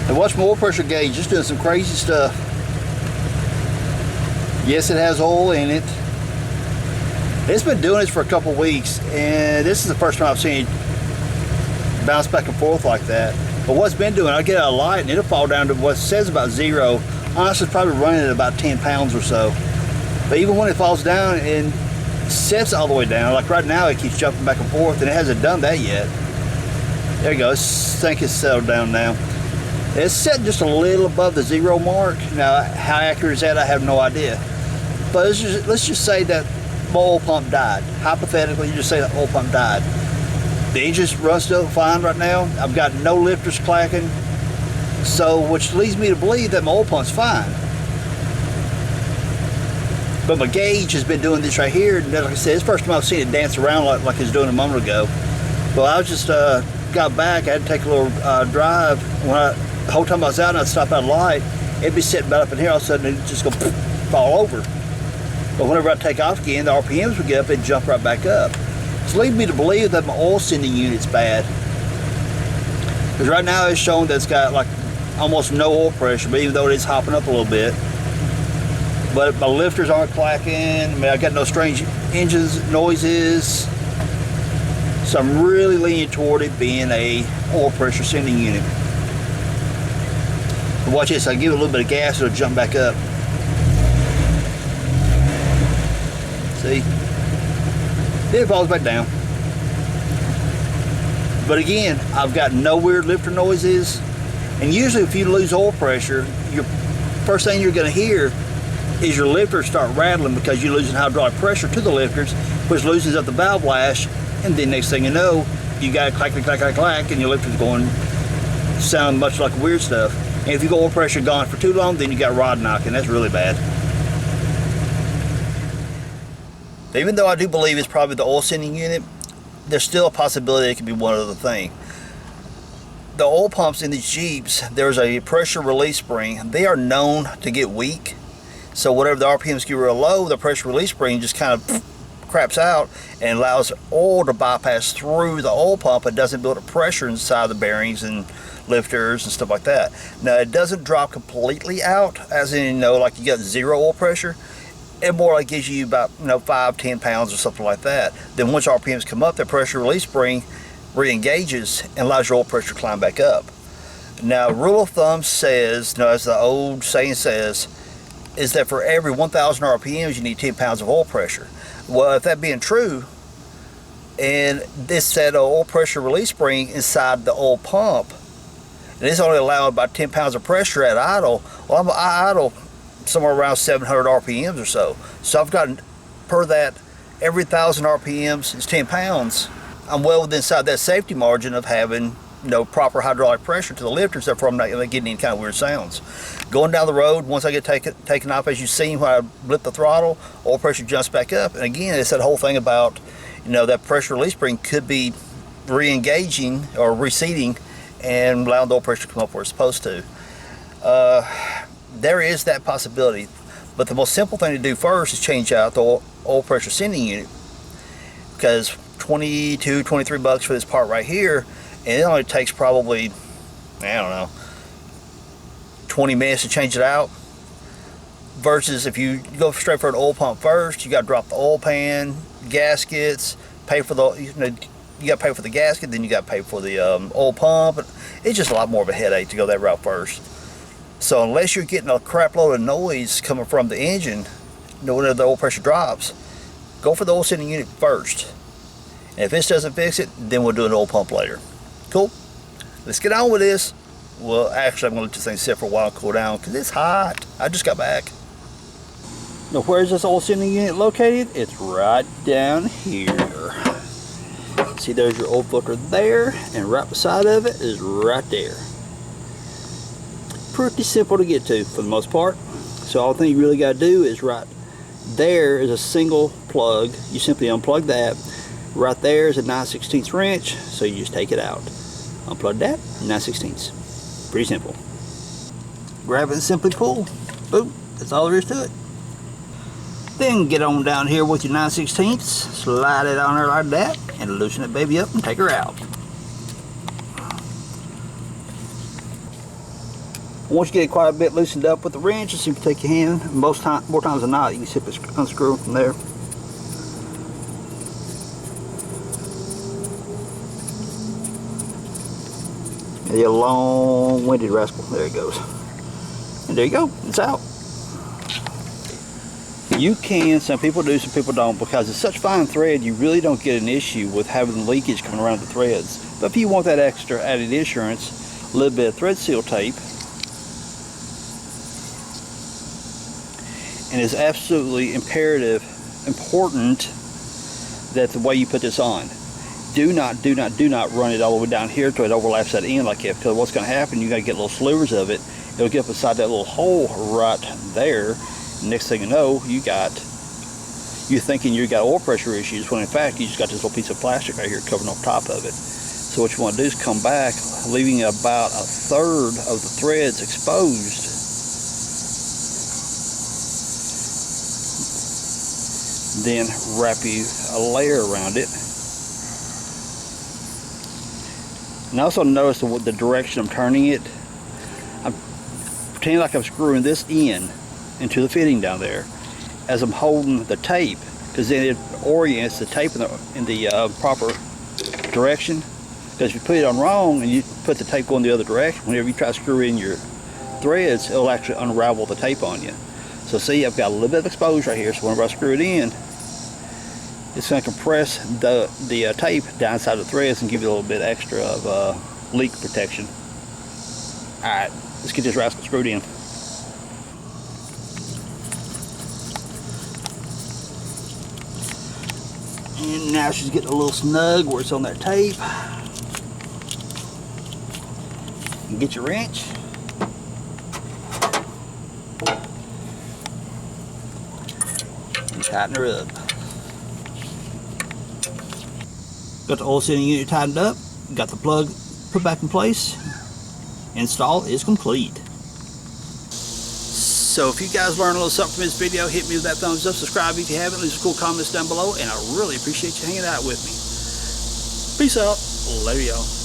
And watch my oil pressure gauge, just doing some crazy stuff. Yes, it has oil in it. It's been doing this for a couple weeks, and this is the first time I've seen it bounce back and forth like that. But what's been doing, I'll get a light and it'll fall down to what says about 0. Honestly, it's probably running at about 10 pounds or so. But even when it falls down and sets all the way down, like right now it keeps jumping back and forth, and it hasn't done that yet. There you go, I think it's settled down now. It's set just a little above the 0 mark. Now, how accurate is that? I have no idea. But let's just say that my oil pump died. Hypothetically, you just say the oil pump died. The engine runs still fine right now. I've got no lifters clacking, so which leads me to believe that my oil pump's fine. But my gauge has been doing this right here, and like I said, it's the first time I've seen it dance around like it was doing a moment ago. Well, I was just got back. I had to take a little drive. The whole time I was out and I'd stop at a light, it'd be sitting about up in here. All of a sudden, it'd just go fall over. But whenever I take off again, the RPMs would get up and jump right back up. It's leading me to believe that my oil sending unit's bad. Because right now it's showing that it's got like almost no oil pressure, but even though it is hopping up a little bit. But my lifters aren't clacking. I mean, I got no strange engines, noises. So I'm really leaning toward it being a oil pressure sending unit. But watch this, I give it a little bit of gas, it'll jump back up. See? Then it falls back down. But again, I've got no weird lifter noises. And usually if you lose oil pressure, your first thing you're going to hear is your lifters start rattling because you're losing hydraulic pressure to the lifters, which loosens up the valve lash, and then next thing you know, you got clack, clack, clack, clack, clack, and your lifter's going, sound much like weird stuff. And if you go oil pressure gone for too long, then you got rod knocking. That's really bad. Even though I do believe it's probably the oil sending unit, there's still a possibility it could be one other thing. The oil pumps in these Jeeps, there's a pressure release spring. They are known to get weak. So whatever the RPMs get real low, the pressure release spring just kind of craps out and allows oil to bypass through the oil pump. It doesn't build up pressure inside the bearings and lifters and stuff like that. Now, it doesn't drop completely out, as in, like you got 0 oil pressure. It more like gives you about 5-10 pounds or something like that. Then once RPMs come up, the pressure release spring re-engages and allows your oil pressure to climb back up. Now, rule of thumb says, as the old saying says, is that for every 1,000 RPMs you need 10 pounds of oil pressure. Well, if that being true, and this set oil pressure release spring inside the oil pump, and it's only allowing about 10 pounds of pressure at idle, well, I idle somewhere around 700 RPMs or so. So I've gotten, per that, every 1,000 RPMs is 10 pounds. I'm well within inside that safety margin of having proper hydraulic pressure to the lifters, therefore I'm not getting any kind of weird sounds. Going down the road, once I get taken off, as you've seen when I blip the throttle, oil pressure jumps back up. And again, it's that whole thing about, that pressure release spring could be re-engaging or receding and allowing the oil pressure to come up where it's supposed to. There is that possibility, but the most simple thing to do first is change out the oil pressure sending unit, because 22, 23 bucks for this part right here, and it only takes probably, 20 minutes to change it out, versus if you go straight for an oil pump first, you got to drop the oil pan, gaskets, pay for the, you got to pay for the gasket, then you got to pay for the oil pump. It's just a lot more of a headache to go that route first. So unless you're getting a crap load of noise coming from the engine, whenever the oil pressure drops, go for the oil sending unit first. And if this doesn't fix it, then we'll do an oil pump later. Cool? Let's get on with this. Well, actually, I'm going to let this thing sit for a while and cool down because it's hot. I just got back. Now, where's this oil sending unit located? It's right down here. See, there's your oil filter there, and right beside of it is right there. Pretty simple to get to for the most part. So all the thing you really got to do is right there is a single plug. You simply unplug that. Right there is a 9/16 wrench, so you just take it out. Unplug that, 9/16. Pretty simple. Grab it and simply pull. Boom, that's all there is to it. Then get on down here with your 9/16, slide it on there like that, and loosen it baby up and take her out. Once you get it quite a bit loosened up with the wrench, just simply take your hand. More times than not, you can simply unscrew from there. And you long-winded rascal. There it goes. And there you go. It's out. You can, some people do, some people don't, because it's such fine thread, you really don't get an issue with having leakage coming around the threads. But if you want that extra added insurance, a little bit of thread seal tape, and it's absolutely important that the way you put this on. Do not run it all the way down here till it overlaps that end like that, because what's going to happen, you got to get little slivers of it. It'll get up inside that little hole right there. Next thing you know, you're thinking you got oil pressure issues, when in fact you just got this little piece of plastic right here covering on top of it. So what you want to do is come back, leaving about a third of the threads exposed. Then wrap a layer around it. And also notice the direction I'm turning it. I'm pretending like I'm screwing this into the fitting down there as I'm holding the tape, because then it orients the tape in the proper direction. Because if you put it on wrong and you put the tape going the other direction, whenever you try to screw in your threads, it'll actually unravel the tape on you. So see, I've got a little bit of exposure right here, so whenever I screw it in, it's going to compress the tape down inside the threads and give you a little bit extra of leak protection. Alright, let's get this rascal screwed in. And now she's getting a little snug where it's on that tape. And get your wrench. And tighten her up. Got the oil sealing unit tightened up. Got the plug put back in place. Install is complete. So if you guys learned a little something from this video, hit me with that thumbs up, subscribe if you haven't, leave some cool comments down below, and I really appreciate you hanging out with me. Peace out. Later, y'all.